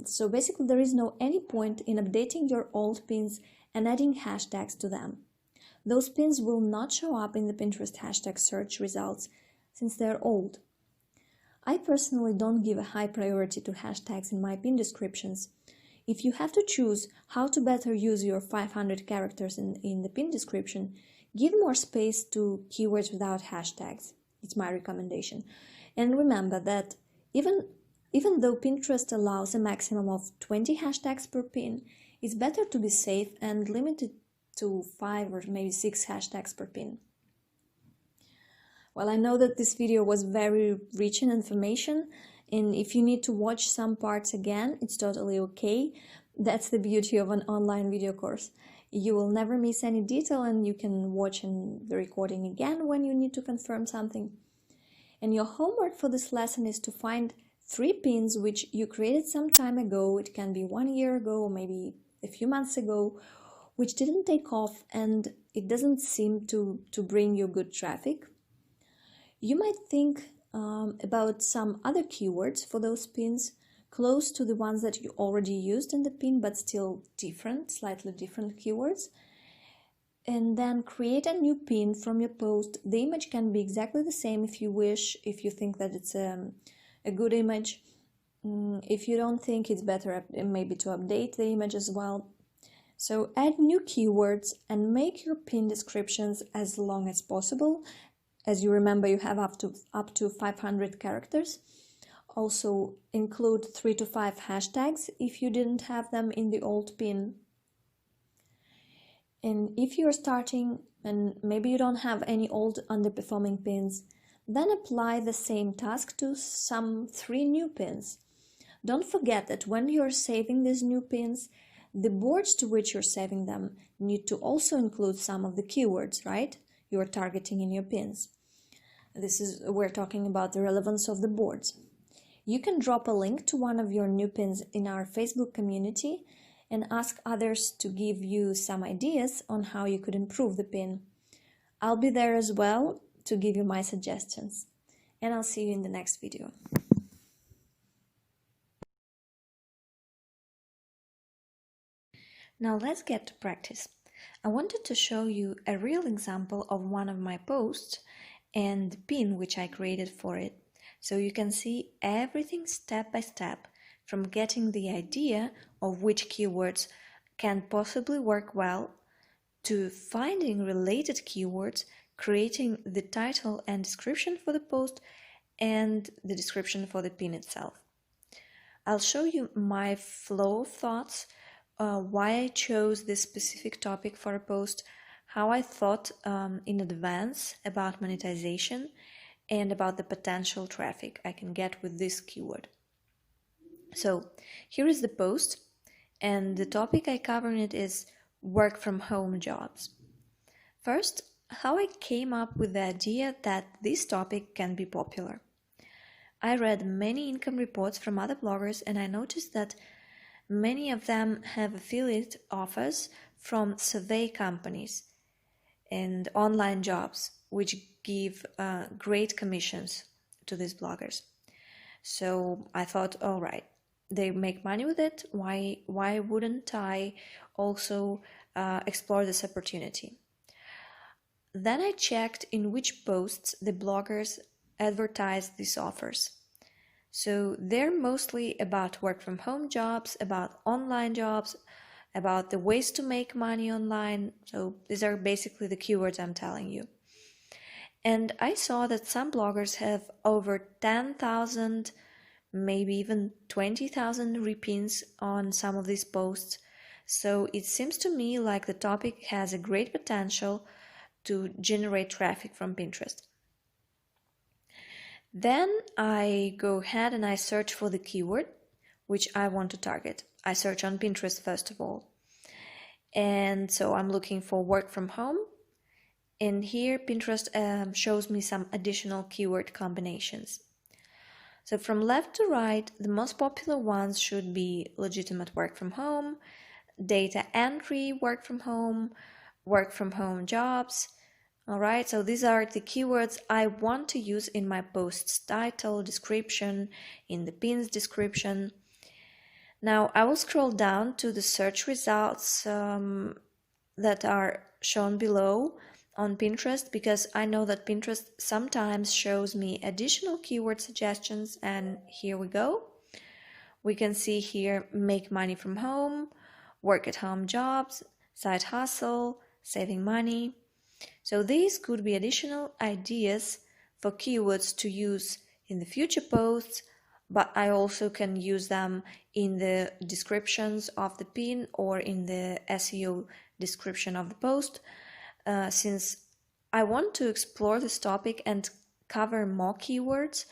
So basically there is any point in updating your old pins and adding hashtags to them. Those pins will not show up in the Pinterest hashtag search results since they're old. I personally don't give a high priority to hashtags in my pin descriptions. If you have to choose how to better use your 500 characters in the pin description, give more space to keywords without hashtags. It's my recommendation. And remember that even though Pinterest allows a maximum of 20 hashtags per pin, it's better to be safe and limit it to 5 or maybe 6 hashtags per pin. Well, I know that this video was very rich in information, and if you need to watch some parts again, it's totally okay. That's the beauty of an online video course. You will never miss any detail, and you can watch the recording again when you need to confirm something. And your homework for this lesson is to find 3 pins which you created some time ago. It can be 1 year ago or maybe a few months ago, which didn't take off and it doesn't seem to bring you good traffic. You might think about some other keywords for those pins close to the ones that you already used in the pin, but still different, slightly different keywords. And then create a new pin from your post. The image can be exactly the same if you wish, if you think that it's a good image. If you don't think, it's better maybe to update the image as well. So add new keywords and make your pin descriptions as long as possible. As you remember, you have up to 500 characters. Also include 3 to 5 hashtags if you didn't have them in the old pin. And if you're starting and maybe you don't have any old underperforming pins, then apply the same task to some 3 new pins. Don't forget that when you're saving these new pins, the boards to which you're saving them need to also include some of the keywords, right? You're targeting in your pins. We're talking about the relevance of the boards. You can drop a link to one of your new pins in our Facebook community and ask others to give you some ideas on how you could improve the pin. I'll be there as well to give you my suggestions. And I'll see you in the next video. Now let's get to practice. I wanted to show you a real example of one of my posts and the pin which I created for it. So you can see everything step by step, from getting the idea of which keywords can possibly work well, to finding related keywords, creating the title and description for the post, and the description for the pin itself. I'll show you my flow of thoughts, why I chose this specific topic for a post, how I thought in advance about monetization and about the potential traffic I can get with this keyword. So here is the post, and the topic I cover in it is work from home jobs. First, how I came up with the idea that this topic can be popular. I read many income reports from other bloggers, and I noticed that Many of them have affiliate offers from survey companies and online jobs, which give great commissions to these bloggers. So I thought, all right, they make money with it. Why wouldn't I also explore this opportunity? Then I checked in which posts the bloggers advertise these offers. So they're mostly about work from home jobs, about online jobs, about the ways to make money online. So these are basically the keywords I'm telling you. And I saw that some bloggers have over 10,000, maybe even 20,000 repins on some of these posts. So it seems to me like the topic has a great potential to generate traffic from Pinterest. Then I go ahead and I search for the keyword which I want to target. I search on Pinterest first of all. And so I'm looking for work from home. And here Pinterest shows me some additional keyword combinations. So from left to right, the most popular ones should be legitimate work from home, data entry work from home jobs. All right, so these are the keywords I want to use in my post's title, description, in the pin's description. Now I will scroll down to the search results that are shown below on Pinterest, because I know that Pinterest sometimes shows me additional keyword suggestions, and here we go. We can see here make money from home, work at home jobs, side hustle, saving money. So these could be additional ideas for keywords to use in the future posts, but I also can use them in the descriptions of the pin or in the SEO description of the post, since I want to explore this topic and cover more keywords,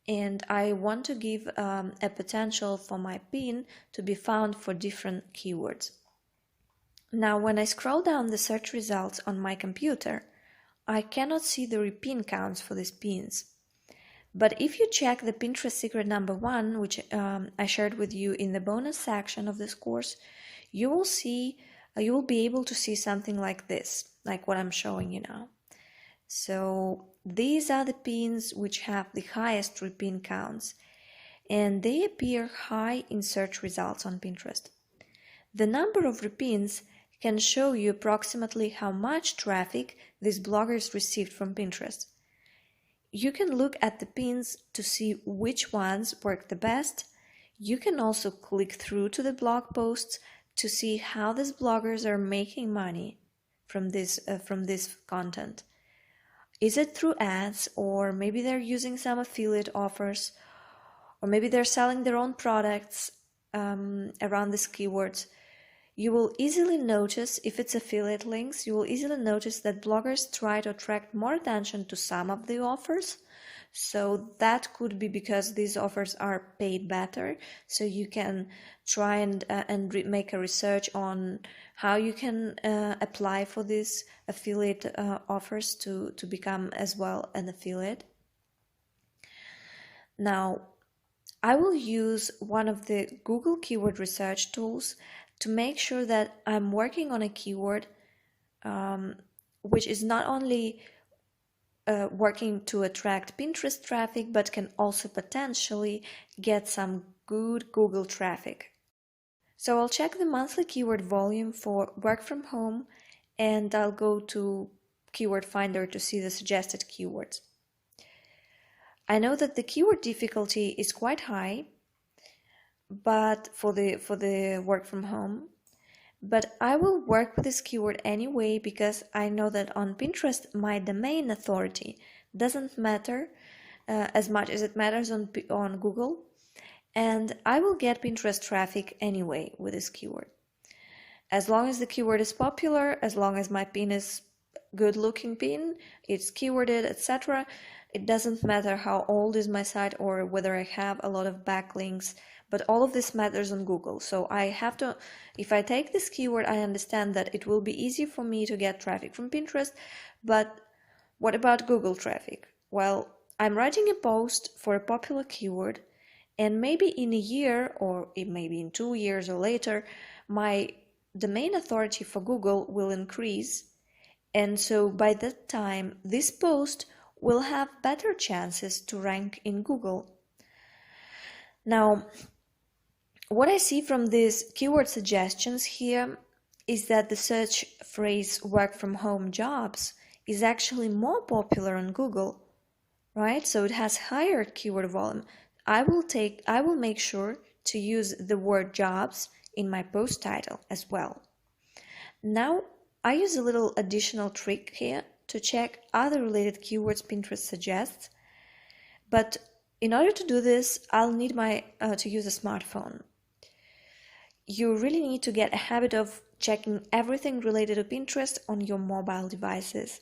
and I want to give a potential for my pin to be found for different keywords. Now, when I scroll down the search results on my computer, I cannot see the repin counts for these pins. But if you check the Pinterest secret number 1, which I shared with you in the bonus section of this course, you will be able to see something like this, like what I'm showing you now. So these are the pins which have the highest repin counts, and they appear high in search results on Pinterest. The number of repins can show you approximately how much traffic these bloggers received from Pinterest. You can look at the pins to see which ones work the best. You can also click through to the blog posts to see how these bloggers are making money from this content. Is it through ads, or maybe they're using some affiliate offers, or maybe they're selling their own products around these keywords? You will easily notice, if it's affiliate links, you will easily notice that bloggers try to attract more attention to some of the offers. So that could be because these offers are paid better. So you can try and make a research on how you can apply for these affiliate offers to become as well an affiliate. Now, I will use one of the Google keyword research tools to make sure that I'm working on a keyword which is not only working to attract Pinterest traffic, but can also potentially get some good Google traffic. So I'll check the monthly keyword volume for work from home, and I'll go to Keyword Finder to see the suggested keywords. I know that the keyword difficulty is quite high, but for the work from home, but I will work with this keyword anyway, because I know that on Pinterest my domain authority doesn't matter as much as it matters on Google, and I will get Pinterest traffic anyway with this keyword. As long as the keyword is popular, as long as my pin is good looking pin, it's keyworded, etc., it doesn't matter how old is my site or whether I have a lot of backlinks, but all of this matters on Google. So I have to, if I take this keyword, I understand that it will be easy for me to get traffic from Pinterest, but what about Google traffic? Well, I'm writing a post for a popular keyword, And maybe in a year, or maybe in 2 years or later, my domain authority for Google will increase. And so by that time, this post will have better chances to rank in Google. Now, what I see from these keyword suggestions here is that the search phrase work from home jobs is actually more popular on Google, right? So it has higher keyword volume. I will make sure to use the word jobs in my post title as well. Now, I use a little additional trick here to check other related keywords Pinterest suggests, but in order to do this, I'll need to use a smartphone. You really need to get a habit of checking everything related to Pinterest on your mobile devices.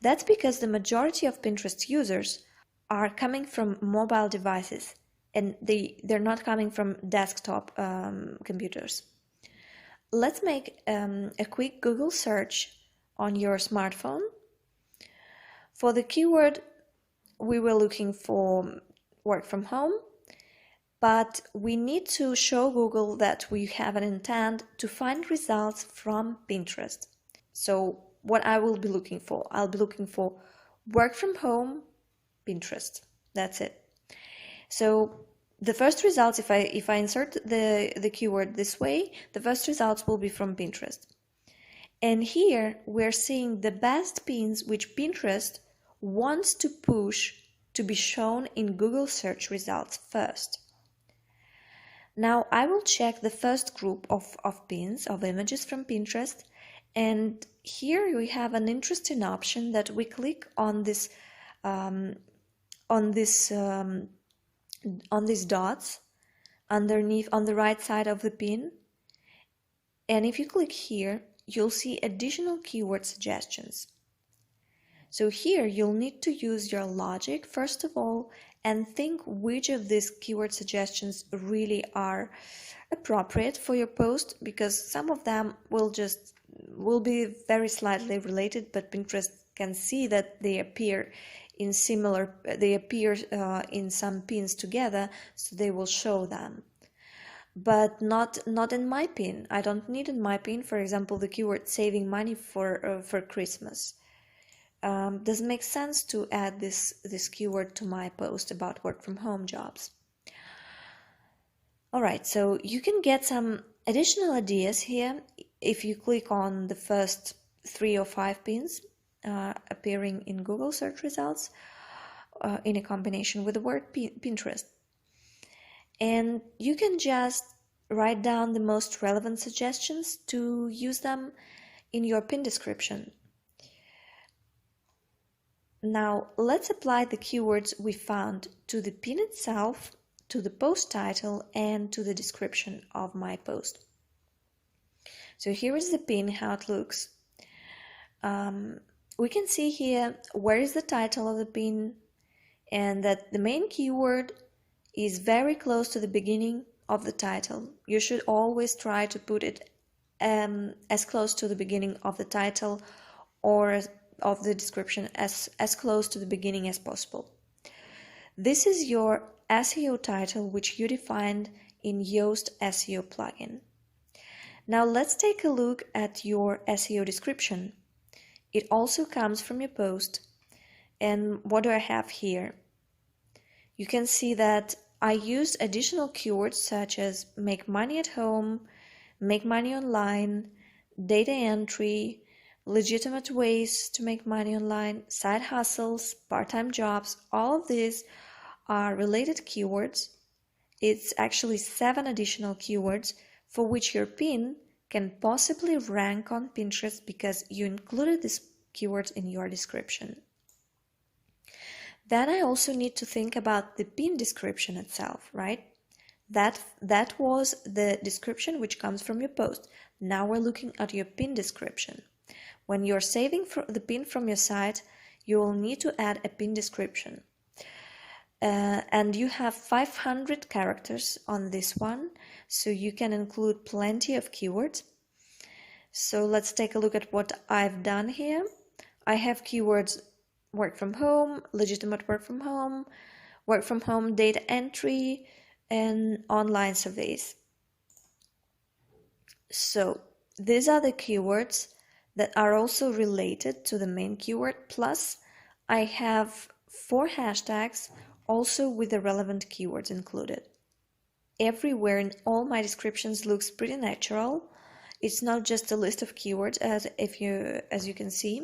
That's because the majority of Pinterest users are coming from mobile devices, and they're not coming from desktop computers. Let's make a quick Google search on your smartphone. For the keyword, we were looking for work from home, but we need to show Google that we have an intent to find results from Pinterest. So what I will be looking for, I'll be looking for work from home, Pinterest. That's it. So the first results, if I insert the keyword this way, the first results will be from Pinterest. And here we're seeing the best pins which Pinterest wants to push to be shown in Google search results first. Now I will check the first group of pins, of images from Pinterest, and here we have an interesting option that we click on these dots underneath on the right side of the pin, and if you click here, you'll see additional keyword suggestions. So here you'll need to use your logic first of all and think which of these keyword suggestions really are appropriate for your post, because some of them will be very slightly related, but Pinterest can see that they appear in in some pins together, so they will show them. But not in my pin. I don't need in my pin, for example, the keyword saving money for Christmas. Doesn't make sense to add this keyword to my post about work from home jobs. Alright, so you can get some additional ideas here if you click on the first 3 or 5 pins appearing in Google search results in a combination with the word Pinterest. And you can just write down the most relevant suggestions to use them in your pin description. Now let's apply the keywords we found to the pin itself, to the post title, and to the description of my post. So here is the pin, how it looks. We can see here where is the title of the pin, and that the main keyword is very close to the beginning of the title. You should always try to put it as close to the beginning of the title or of the description as close to the beginning as possible. This is your SEO title, which you defined in Yoast SEO plugin. Now let's take a look at your SEO description. It also comes from your post. And what do I have here? You can see that I used additional keywords such as make money at home, make money online, data entry, legitimate ways to make money online, side hustles, part-time jobs. All of these are related keywords. It's actually 7 additional keywords for which your pin can possibly rank on Pinterest because you included these keywords in your description. Then I also need to think about the pin description itself, right? That was the description which comes from your post. Now we're looking at your pin description. When you're saving the pin from your site, you will need to add a pin description. And you have 500 characters on this one, so you can include plenty of keywords. So let's take a look at what I've done here. I have keywords work from home, legitimate work from home data entry, and online surveys. So these are the keywords that are also related to the main keyword, plus I have 4 hashtags also with the relevant keywords included. Everywhere in all my descriptions looks pretty natural. It's not just a list of keywords as you can see.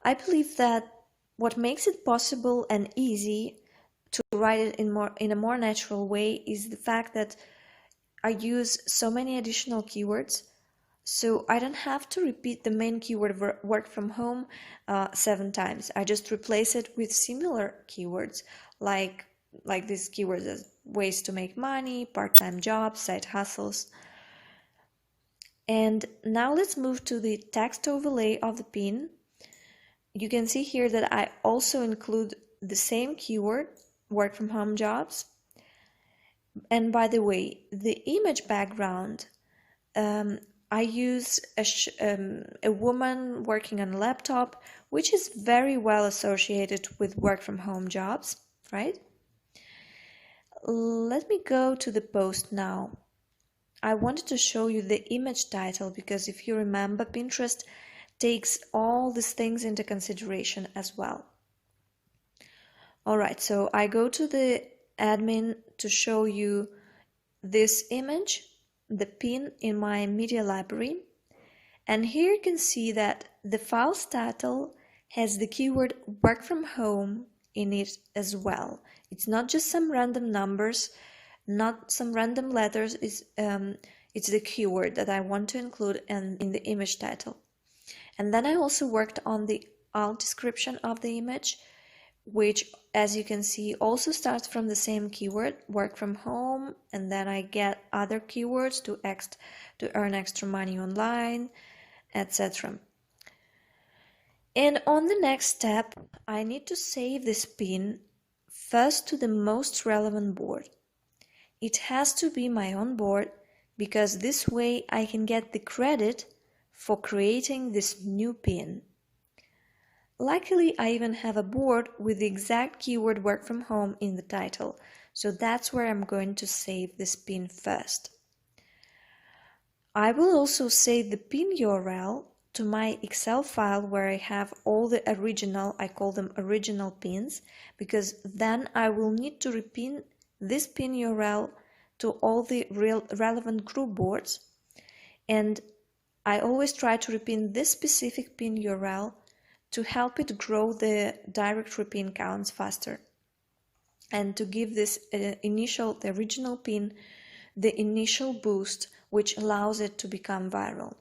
I believe that what makes it possible and easy to write it in a more natural way is the fact that I use so many additional keywords, so I don't have to repeat the main keyword work from home 7 times. I just replace it with similar keywords like these keywords as ways to make money, part-time jobs, side hustles. And now let's move to the text overlay of the pin. You can see here that I also include the same keyword, work from home jobs. And by the way, the image background, I use a woman working on a laptop, which is very well associated with work from home jobs, right? Let me go to the post now. I wanted to show you the image title because if you remember, Pinterest takes all these things into consideration as well. Alright, so I go to the admin to show you this image, the pin in my media library, and here you can see that the file's title has the keyword work from home in it as well. It's not just some random numbers, not some random letters, it's the keyword that I want to include in the image title. And then I also worked on the alt description of the image, which, as you can see, also starts from the same keyword, work from home, and then I get other keywords to earn extra money online, etc. And on the next step, I need to save this pin first to the most relevant board. It has to be my own board because this way I can get the credit for creating this new pin. Luckily, I even have a board with the exact keyword work from home in the title, so that's where I'm going to save this pin first. I will also save the pin URL to my Excel file where I have all the original, I call them original pins, because then I will need to repin this pin URL to all the relevant group boards, and I always try to repin this specific pin URL to help it grow the direct repin counts faster and to give this the original pin, the initial boost, which allows it to become viral.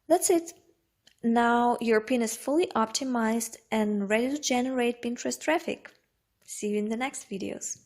That's it. Now your pin is fully optimized and ready to generate Pinterest traffic. See you in the next videos.